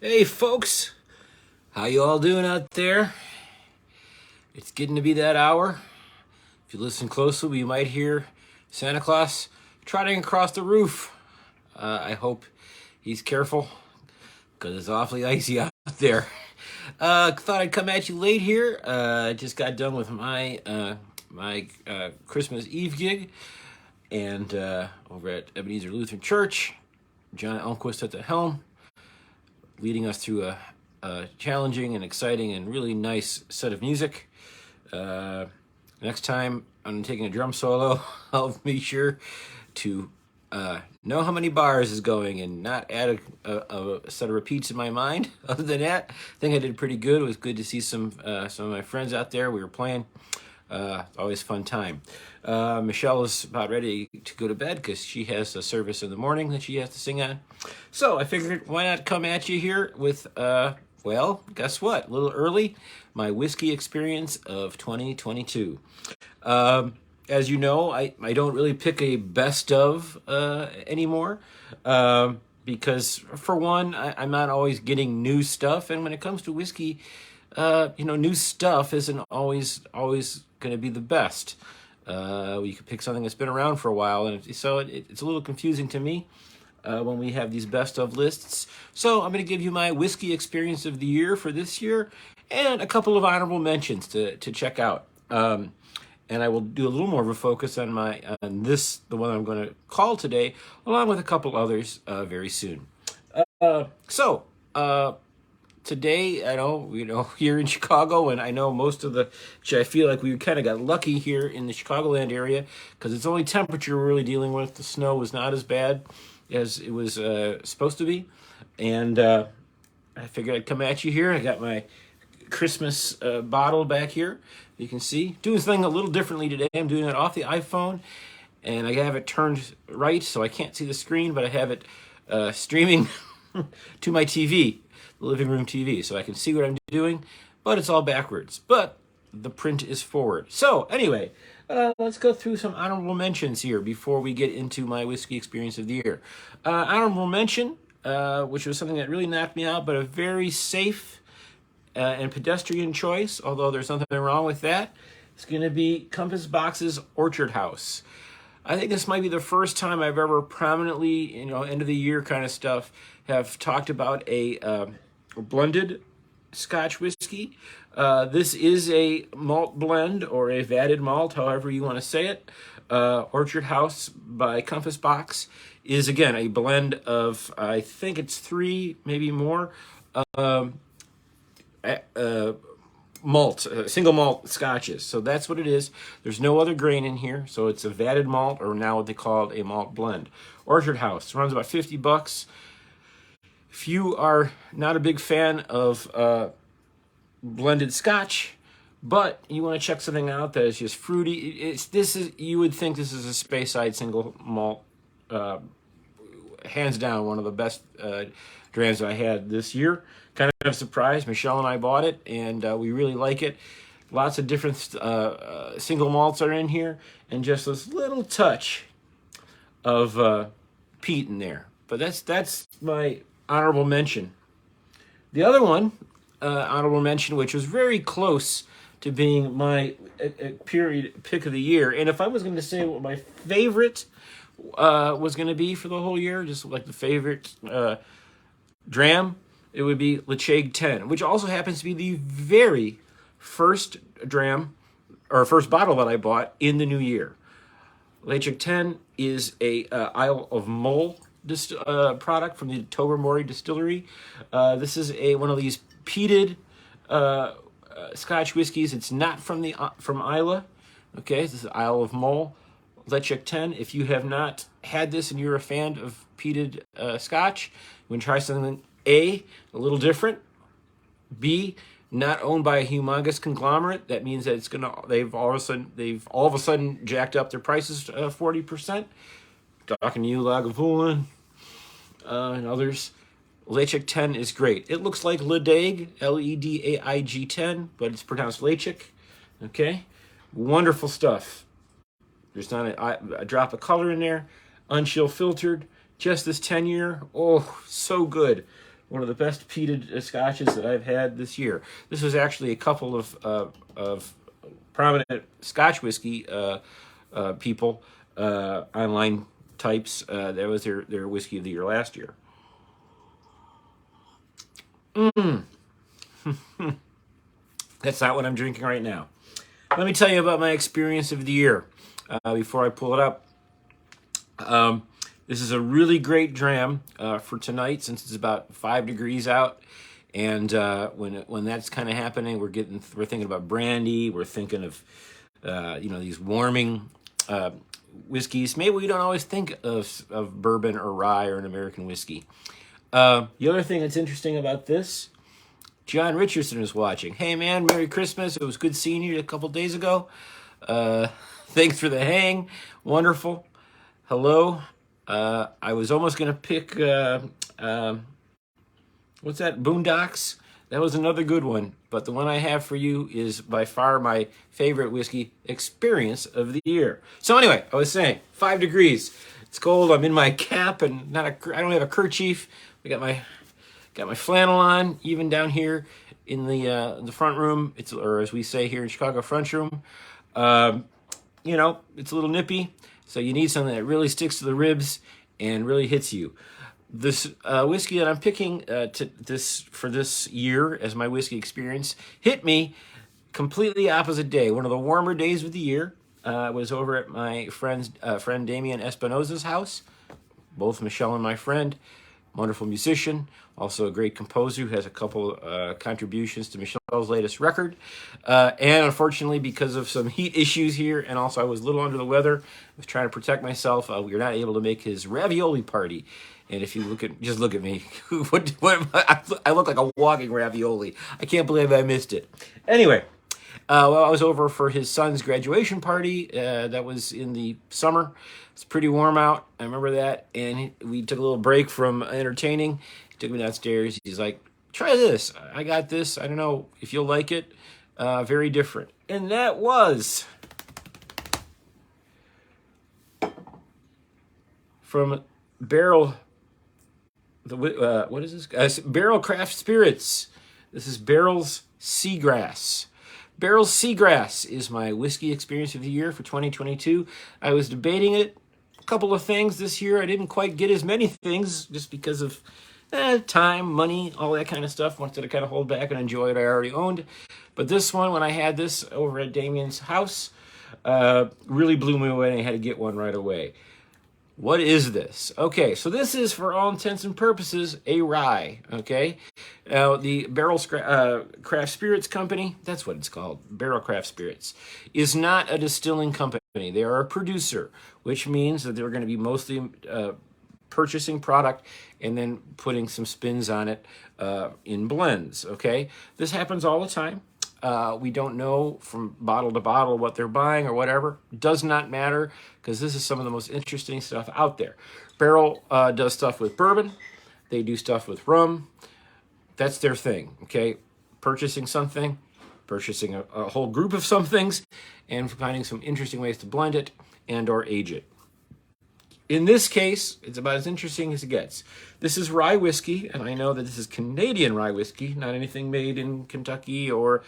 Hey folks, how you all doing out there? It's getting to be that hour. If you listen closely, you might hear Santa Claus trotting across the roof. I hope he's careful because it's awfully icy out there. Thought I'd come at you late here. I just got done with my Christmas Eve gig, and over at Ebenezer Lutheran Church, John Elmquist at the helm, leading us through a challenging and exciting and really nice set of music. Next time I'm taking a drum solo, I'll be sure to know how many bars is going and not add a set of repeats in my mind. Other than that, I think I did pretty good. It was good to see some of my friends out there. We were playing. Always fun time. Michelle is about ready to go to bed because she has a service in the morning that she has to sing on. So I figured, why not come at you here with, well, guess what? A little early, my whiskey experience of 2022. As you know, I don't really pick a best of anymore because, for one, I'm not always getting new stuff. And when it comes to whiskey, new stuff isn't always going to be the best. You could pick something that's been around for a while, and so it's a little confusing to me when we have these best of lists. So I'm going to give you my whiskey experience of the year for this year, and a couple of honorable mentions to check out. And I will do a little more of a focus on the one I'm going to call today, along with a couple others very soon. Today, I know, here in Chicago, and I know I feel like we kind of got lucky here in the Chicagoland area because it's only temperature we're really dealing with. The snow was not as bad as it was supposed to be. And I figured I'd come at you here. I got my Christmas bottle back here. You can see. Doing something a little differently today. I'm doing it off the iPhone, and I have it turned right so I can't see the screen, but I have it streaming to my TV. Living room TV, so I can see what I'm doing, but it's all backwards. But the print is forward. So anyway, let's go through some honorable mentions here before we get into my whiskey experience of the year. Honorable mention, which was something that really knocked me out, but a very safe and pedestrian choice, although there's nothing wrong with that. It's going to be Compass Box's Orchard House. I think this might be the first time I've ever prominently, end of the year kind of stuff, have talked about a blended Scotch whiskey. This is a malt blend or a vatted malt, however you want to say it. Orchard House by Compass Box is, again, a blend of, I think it's 3, maybe more, single malt scotches. So that's what it is. There's no other grain in here, so it's a vatted malt, or now what they call a malt blend. Orchard House runs about $50. If you are not a big fan of blended Scotch, but you want to check something out that is just fruity, you would think this is a Speyside single malt, hands down one of the best drams I had this year. Kind of surprised. Michelle and I bought it, and we really like it. Lots of different single malts are in here, and just this little touch of peat in there. But that's my honorable mention. The other one, honorable mention, which was very close to being my period pick of the year, and if I was going to say what my favorite was going to be for the whole year, just like the favorite dram, it would be Ledaig 10, which also happens to be the very first dram or first bottle that I bought in the new year. Ledaig 10 is a Isle of Mull product from the Tobermory distillery. This is one of these peated Scotch whiskeys. It's not from Islay. Okay, this is Isle of Mull. Ledaig 10. If you have not had this and you're a fan of peated Scotch, you want to try something a little different. B, not owned by a humongous conglomerate. That means that they've all of a sudden jacked up their prices 40%. Talking to you, Lagavulin, and others. Ledaig 10 is great. It looks like Ledaig, Ledaig 10, but it's pronounced Ledaig. Okay, wonderful stuff. There's not a drop of color in there. Unchill filtered. Just this 10-year. Oh, so good. one of the best peated scotches that I've had this year. This was actually a couple of prominent Scotch whiskey people, online types. That was their whiskey of the year last year. That's not what I'm drinking right now. Let me tell you about my experience of the year before I pull it up. This is a really great dram for tonight, since it's about 5 degrees out, and when that's kind of happening, we're thinking about brandy. We're thinking of these warming whiskeys. Maybe we don't always think of bourbon or rye or an American whiskey. The other thing that's interesting about this, John Richardson is watching. Hey man, Merry Christmas. It was good seeing you a couple days ago. Thanks for the hang. Wonderful. Hello. I was almost going to pick, what's that? Boondocks. That was another good one. But the one I have for you is by far my favorite whiskey experience of the year. So anyway, I was saying 5 degrees. It's cold. I'm in my cap and I don't have a kerchief. We got my flannel on, even down here in the front room. Or as we say here in Chicago, front room. It's a little nippy, so you need something that really sticks to the ribs and really hits you. This whiskey that I'm picking for this year as my whiskey experience hit me completely opposite day. One of the warmer days of the year. I was over at my friend Damian Espinosa's house. Both Michelle and my friend. Wonderful musician, also a great composer who has a couple contributions to Michelle's latest record. And unfortunately, because of some heat issues here, and also I was a little under the weather, I was trying to protect myself, we were not able to make his ravioli party. And if you look at me, I look like a walking ravioli. I can't believe I missed it. Anyway, I was over for his son's graduation party. That was in the summer. It's pretty warm out. I remember that. And we took a little break from entertaining. He took me downstairs. He's like, try this. I got this. I don't know if you'll like it. Very different. And that was from Barrell. What is this? Barrell Craft Spirits. This is Barrell's Seagrass. Barrell's Seagrass is my whiskey experience of the year for 2022. I was debating it. A couple of things this year. I didn't quite get as many things just because of time, money, all that kind of stuff. Wanted to kind of hold back and enjoy what I already owned. But this one, when I had this over at Damien's house, really blew me away, and I had to get one right away. What is this? Okay, so this is, for all intents and purposes, a rye, okay? Now, the Barrell Craft Spirits Company, that's what it's called, Barrell Craft Spirits, is not a distilling company. They are a producer, which means that they're going to be mostly purchasing product and then putting some spins on it in blends, okay? This happens all the time. We don't know from bottle to bottle what they're buying or whatever. Does not matter, because this is some of the most interesting stuff out there. Barrell does stuff with bourbon. They do stuff with rum. That's their thing, okay? Purchasing something, purchasing a whole group of some things, and finding some interesting ways to blend it and or age it. In this case, it's about as interesting as it gets. This is rye whiskey, and I know that this is Canadian rye whiskey, not anything made in Kentucky or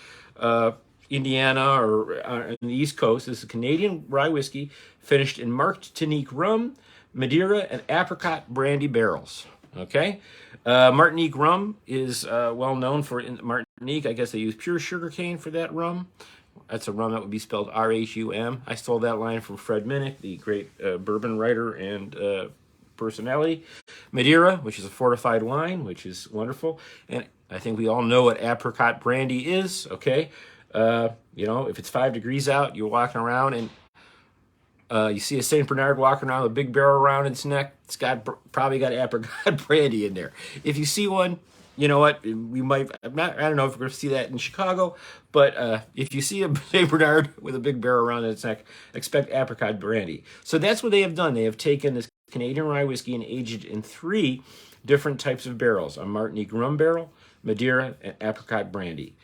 Indiana or in the East Coast. This is Canadian rye whiskey, finished in Martinique rum, Madeira, and apricot brandy barrels. Okay? Martinique rum is well known for in Martinique. I guess they use pure sugarcane for that rum. That's a rum that would be spelled R-H-U-M. I stole that line from Fred Minnick, the great bourbon writer and personality. Madeira, which is a fortified wine, which is wonderful. And I think we all know what apricot brandy is, okay? If it's 5 degrees out, you're walking around and you see a St. Bernard walking around with a big barrel around its neck. It's probably got apricot brandy in there. If you see one, you know what? We might. I don't know if we're going to see that in Chicago, but if you see a St. Bernard with a big barrel around its neck, expect apricot brandy. So that's what they have done. They have taken this Canadian rye whiskey and aged it in 3 different types of barrels: a Martinique rum barrel, Madeira, and apricot brandy.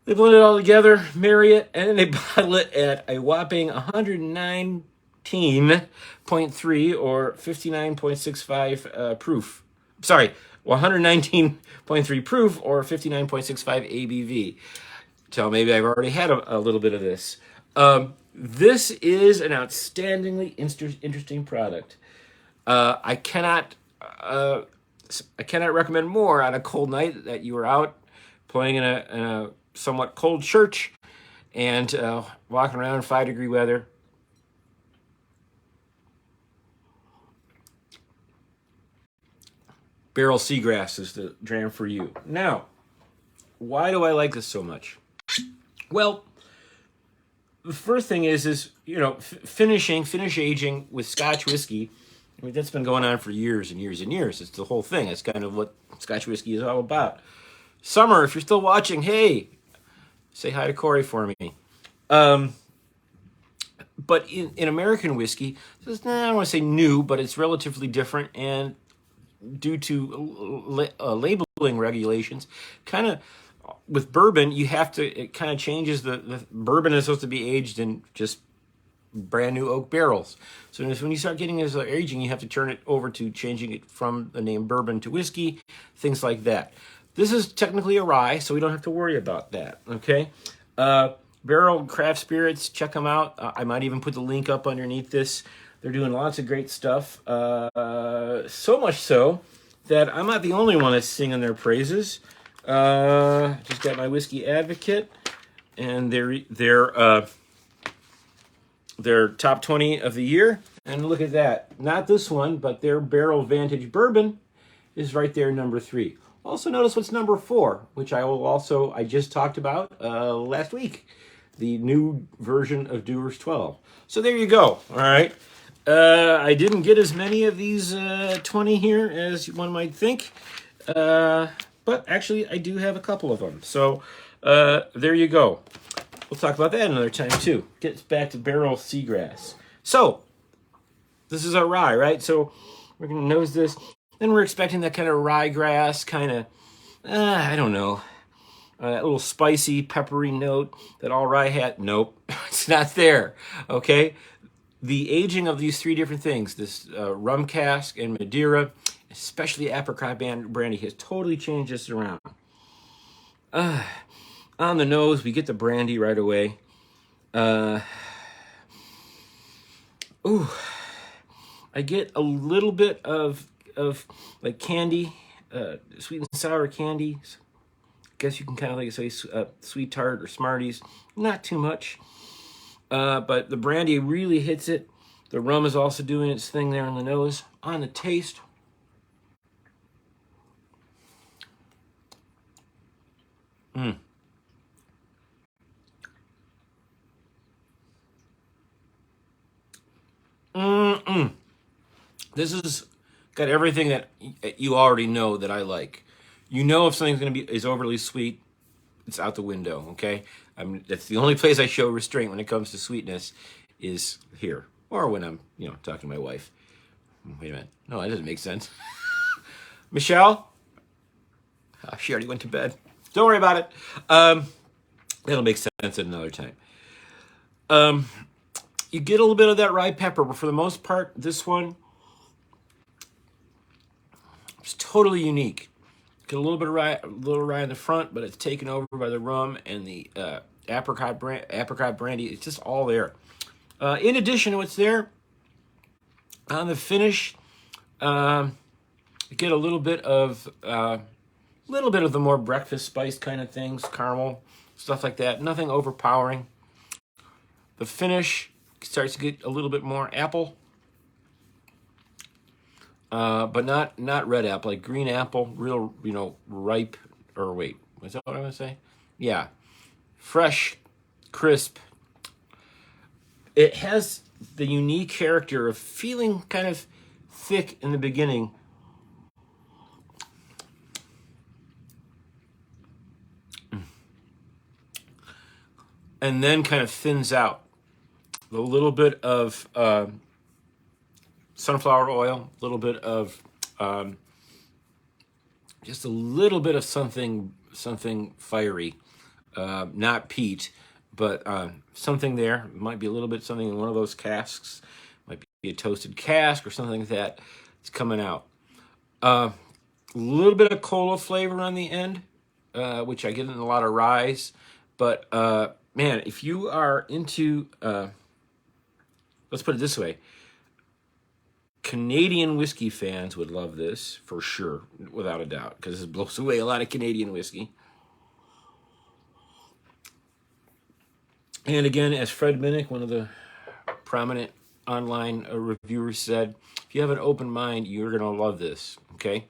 They blend it all together, marry it, and then they bottle it at a whopping 119.3 or 59.65 proof. Sorry, 119.3 proof or 59.65 ABV. So maybe I've already had a little bit of this. This is an outstandingly interesting product. I cannot recommend more on a cold night that you are out playing in a somewhat cold church and walking around in 5-degree weather. Barrell Seagrass is the dram for you. Now, why do I like this so much? Well, the first thing is finish aging with Scotch whiskey. I mean, that's been going on for years and years and years. It's the whole thing. It's kind of what Scotch whiskey is all about. Summer, if you're still watching, hey, say hi to Corey for me. But in American whiskey, this is, I don't want to say new, but it's relatively different. And due to labeling regulations, kind of with bourbon, it kind of changes the bourbon is supposed to be aged in just brand new oak barrels. So when you start getting this aging, you have to turn it over to changing it from the name bourbon to whiskey, things like that. This is technically a rye, so we don't have to worry about that, okay? Barrell Craft Spirits, check them out. I might even put the link up underneath this. They're doing lots of great stuff. So much so that I'm not the only one that's singing their praises. Just got my Whiskey Advocate, and their top 20 of the year. And look at that. Not this one, but their Barrell Vantage Bourbon is right there, number 3. Also notice what's number 4, which I just talked about last week. The new version of Dewar's 12. So there you go. All right. I didn't get as many of these 20 here as one might think. But actually, I do have a couple of them. So there you go. We'll talk about that another time, too. Gets back to Barrell Seagrass. So this is our rye, right? So we're going to nose this. Then we're expecting that kind of ryegrass, kind of, I don't know, that little spicy, peppery note that all rye had. Nope, it's not there, okay? The aging of these 3 different things, this rum cask and Madeira, especially apricot brandy, has totally changed this around. On the nose, we get the brandy right away. I get a little bit of like candy, sweet and sour candy. Guess you can kind of like say sweet tart or Smarties. Not too much, but the brandy really hits it. The rum is also doing its thing there on the nose. On the taste, This has got everything that you already know that I like. You know if something's is overly sweet, it's out the window, okay? That's the only place I show restraint when it comes to sweetness is here. Or when I'm, talking to my wife. Wait a minute. No, that doesn't make sense. Michelle? She already went to bed. Don't worry about it. It'll make sense at another time. You get a little bit of that rye pepper, but for the most part, this one is totally unique. Get a little bit of rye in the front, but it's taken over by the rum and the apricot brandy. It's just all there. In addition to what's there, on the finish, you get a little bit of the more breakfast spice kind of things, caramel, stuff like that. Nothing overpowering. The finish starts to get a little bit more apple, but not red apple, like green apple, real, ripe, or wait, is that what I'm going to say? Yeah. Fresh, crisp. It has the unique character of feeling kind of thick in the beginning. And then kind of thins out. A little bit of sunflower oil, a little bit of just a little bit of something fiery, not peat, but something there. It might be a little bit something in one of those casks, might be a toasted cask or something like that. It's coming out. A little bit of cola flavor on the end, which I get in a lot of ryes. But man, if you are into, let's put it this way, Canadian whiskey fans would love this for sure, without a doubt, because it blows away a lot of Canadian whiskey. And again, as Fred Minnick, one of the prominent online reviewers, said, if you have an open mind, you're going to love this, okay?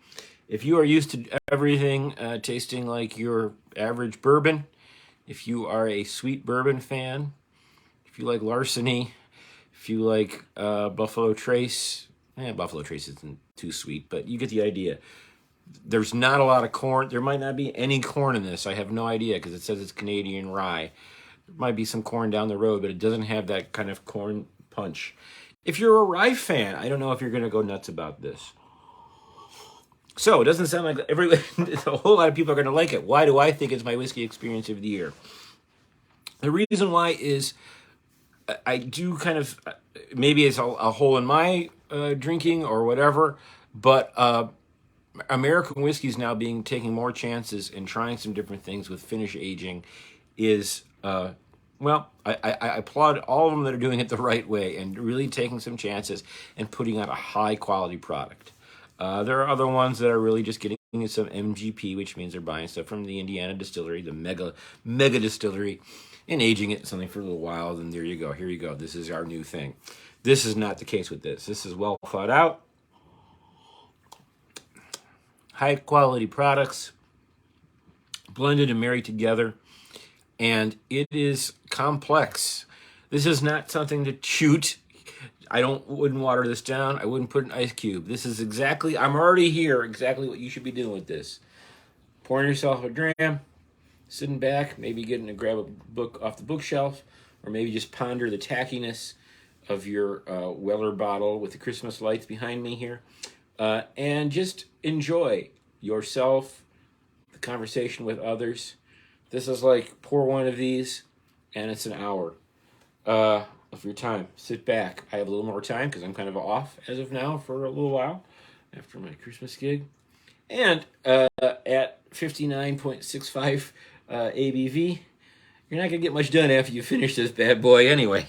If you are used to everything tasting like your average bourbon, if you are a sweet bourbon fan, if you like Larceny, if you like Buffalo Trace, Buffalo Trace isn't too sweet, but you get the idea. There's not a lot of corn. There might not be any corn in this. I have no idea because it says it's Canadian rye. There might be some corn down the road, but it doesn't have that kind of corn punch. If you're a rye fan, I don't know if you're going to go nuts about this. So it doesn't sound like a whole lot of people are going to like it. Why do I think it's my whiskey experience of the year? The reason why is I do kind of, maybe it's a hole in my drinking or whatever, but American whiskey is now taking more chances and trying some different things with finish aging is, well, I applaud all of them that are doing it the right way and really taking some chances and putting out a high quality product. There are other ones that are really just getting some MGP, which means they're buying stuff from the Indiana distillery, the mega distillery, and aging it in something for a little while. Then there you go. Here you go. This is our new thing. This is not the case with this. This is well thought out, high quality products, blended and married together, and it is complex. This is not something to shoot. Wouldn't water this down. I wouldn't put an ice cube. This is exactly, I'm already here, exactly what you should be doing with this. Pouring yourself a dram, sitting back, maybe getting to grab a book off the bookshelf, or maybe just ponder the tackiness of your Weller bottle with the Christmas lights behind me here, and just enjoy yourself, the conversation with others. This is like, pour one of these, and it's an hour of your time. Sit back. I have a little more time because I'm kind of off as of now for a little while after my Christmas gig. And at 59.65 ABV, you're not going to get much done after you finish this bad boy anyway.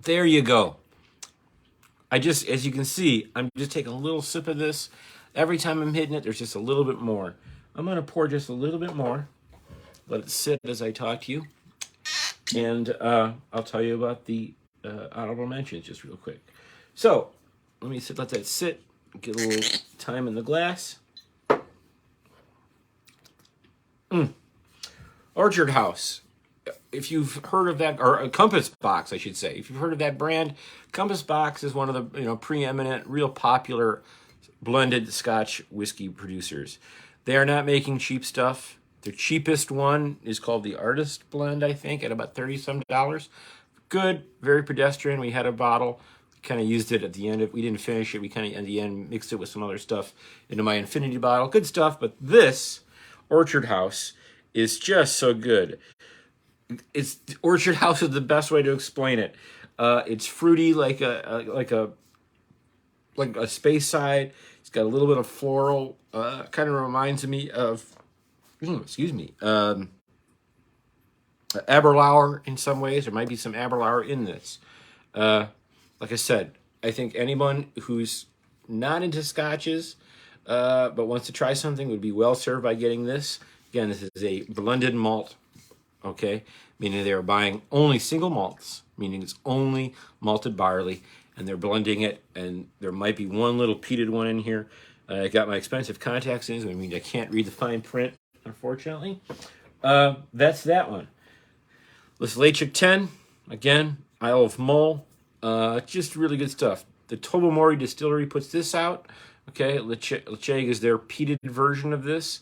There you go. As you can see, I'm just taking a little sip of this. Every time I'm hitting it, there's just a little bit more. I'm going to pour just a little bit more. Let it sit as I talk to you. And I'll tell you about the honorable mentions just real quick. So, let that sit. Get a little time in the glass. Orchard House. If you've heard of that, or Compass Box, I should say. If you've heard of that brand, Compass Box is one of the preeminent, real popular blended Scotch whiskey producers. They are not making cheap stuff. Their cheapest one is called the Artist Blend, I think, at about $30-some. Good, very pedestrian. We had a bottle, kind of used it at the end. We didn't finish it. We kind of, at the end, mixed it with some other stuff into my Infinity bottle. Good stuff, but this Orchard House is just so good. Orchard House is the best way to explain it. It's fruity like a Space Side. It's got a little bit of floral. Kind of reminds me of, Aberlour in some ways. There might be some Aberlour in this. Like I said, I think anyone who's not into scotches but wants to try something would be well served by getting this. Again, this is a blended malt, okay? Meaning they're buying only single malts, meaning it's only malted barley, and they're blending it, and there might be one little peated one in here. I got my expensive contacts in, so I mean I can't read the fine print, unfortunately. That's that one. This Leitchik 10, again, Isle of Mull, just really good stuff. The Tobermory Distillery puts this out. Okay, Leitchik is their peated version of this.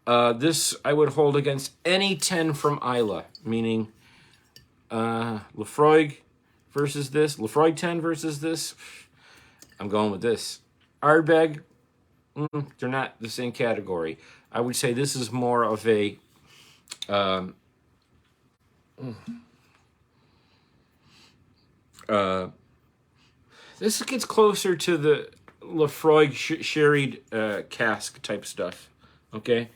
This I would hold against any 10 from Islay, meaning Lefroy versus this, Lefroy 10 versus this. I'm going with this. Ardbeg, they're not the same category. I would say this is more of a This gets closer to the Lafroig sherried cask type stuff, okay?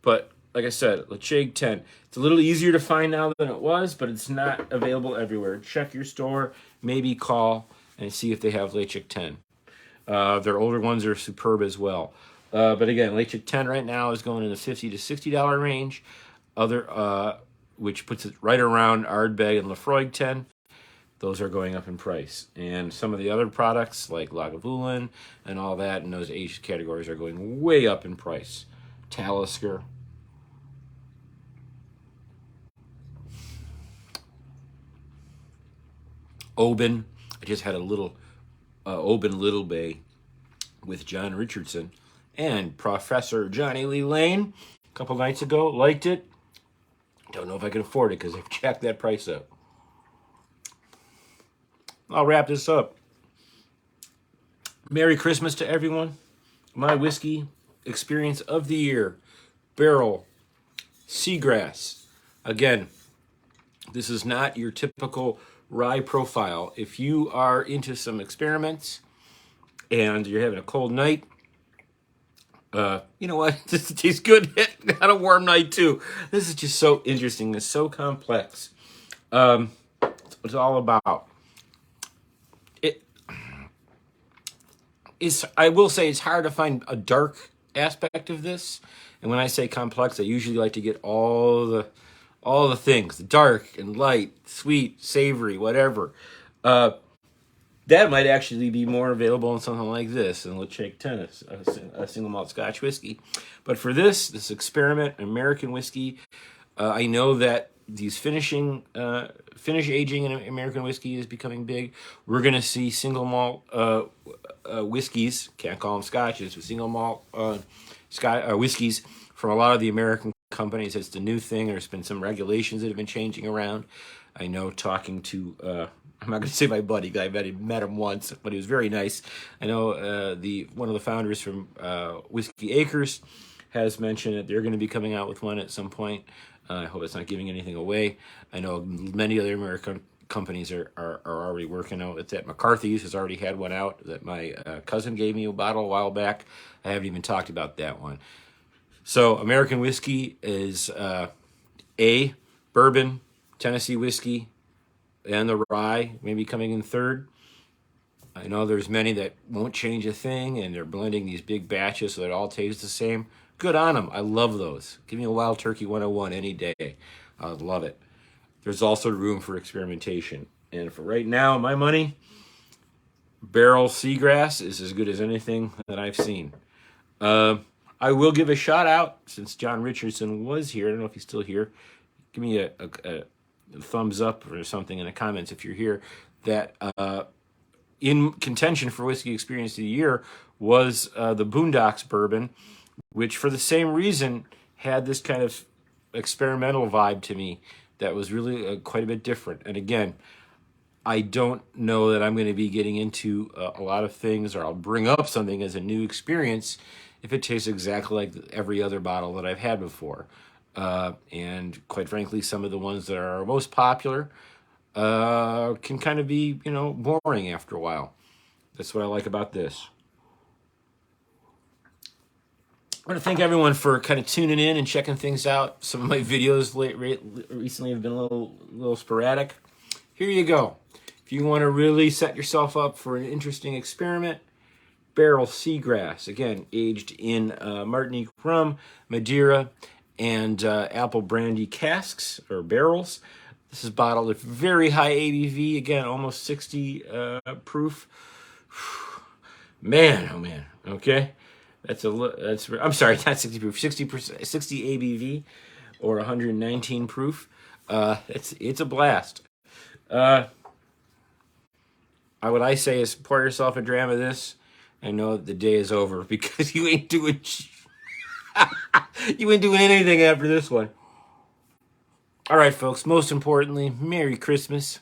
But like I said, Lacheg 10. It's a little easier to find now than it was, but it's not available everywhere. Check your store, maybe call and see if they have Lacheg 10. Their older ones are superb as well. But again, Lacheg 10 right now is going in the $50 to $60 range, which puts it right around Ardbeg and Lafroig 10. Those are going up in price. And some of the other products like Lagavulin and all that in those aged categories are going way up in price. Talisker. Oban. I just had a little Oban Little Bay with John Richardson and Professor Johnny Lee Lane a couple nights ago. Liked it. Don't know if I can afford it because I've checked that price up. I'll wrap this up. Merry Christmas to everyone. My whiskey experience of the year, Barrell, Seagrass. Again, this is not your typical rye profile. If you are into some experiments and you're having a cold night, you know what? This tastes good on a warm night too. This is just so interesting. It's so complex. It's all about. I will say it's hard to find a dark aspect of this. And when I say complex, I usually like to get all the things, the dark and light, sweet, savory, whatever. That might actually be more available in something like this than Lacheg 10, a single malt Scotch whiskey. But for this experiment, American whiskey, I know that these finish aging in American whiskey is becoming big. We're going to see single malt whiskeys, can't call them scotches, but single malt whiskeys from a lot of the American companies. It's the new thing. There's been some regulations that have been changing around. I know talking to, I'm not going to say my buddy, because I met him once, but he was very nice. I know one of the founders from Whiskey Acres has mentioned that they're going to be coming out with one at some point. I hope it's not giving anything away. I know many other American companies are already working out with that. McCarthy's has already had one out that my cousin gave me a bottle a while back. I haven't even talked about that one. So American whiskey is bourbon, Tennessee whiskey, and the rye maybe coming in third. I know there's many that won't change a thing, and they're blending these big batches so that it all tastes the same. Good on them. I love those. Give me a Wild Turkey 101 any day. I would love it. There's also room for experimentation. And for right now, my money, Barrell Seagrass is as good as anything that I've seen. I will give a shout out, since John Richardson was here. I don't know if he's still here. Give me a thumbs up or something in the comments if you're here. That in contention for Whiskey Experience of the Year was the Boondocks bourbon, which for the same reason had this kind of experimental vibe to me that was really quite a bit different. And again, I don't know that I'm going to be getting into a lot of things, or I'll bring up something as a new experience if it tastes exactly like every other bottle that I've had before. And quite frankly, some of the ones that are most popular can kind of be, boring after a while. That's what I like about this. I want to thank everyone for kind of tuning in and checking things out. Some of my videos recently have been a little sporadic. Here you go. If you want to really set yourself up for an interesting experiment, Barrell Seagrass, again, aged in Martinique rum, Madeira, and apple brandy casks or barrels. This is bottled at very high ABV, again, almost 60 proof. Man, oh man, okay. I'm sorry, not 60 proof, 60 ABV or 119 proof. It's a blast. What I say is pour yourself a dram of this and know that the day is over, because you ain't doing anything after this one. All right, folks, most importantly, Merry Christmas.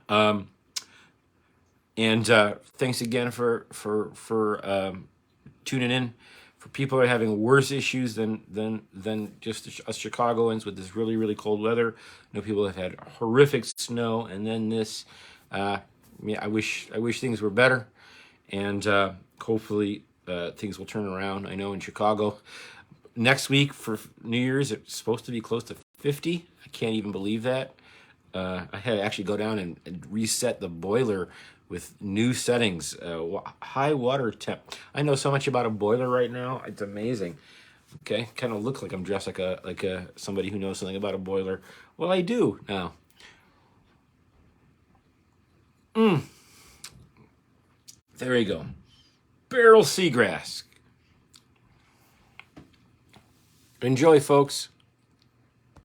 And thanks again for tuning in. For people that are having worse issues than just us Chicagoans with this really, really cold weather. I know people have had horrific snow and then this. Yeah, I wish things were better, and hopefully things will turn around. I know in Chicago next week for New Year's it's supposed to be close to 50. I can't even believe that. I had to actually go down and reset the boiler with new settings, high water temp. I know so much about a boiler right now. It's amazing. Okay, kind of look like I'm dressed like a somebody who knows something about a boiler. Well, I do now. There you go. Barrell Seagrass. Enjoy, folks.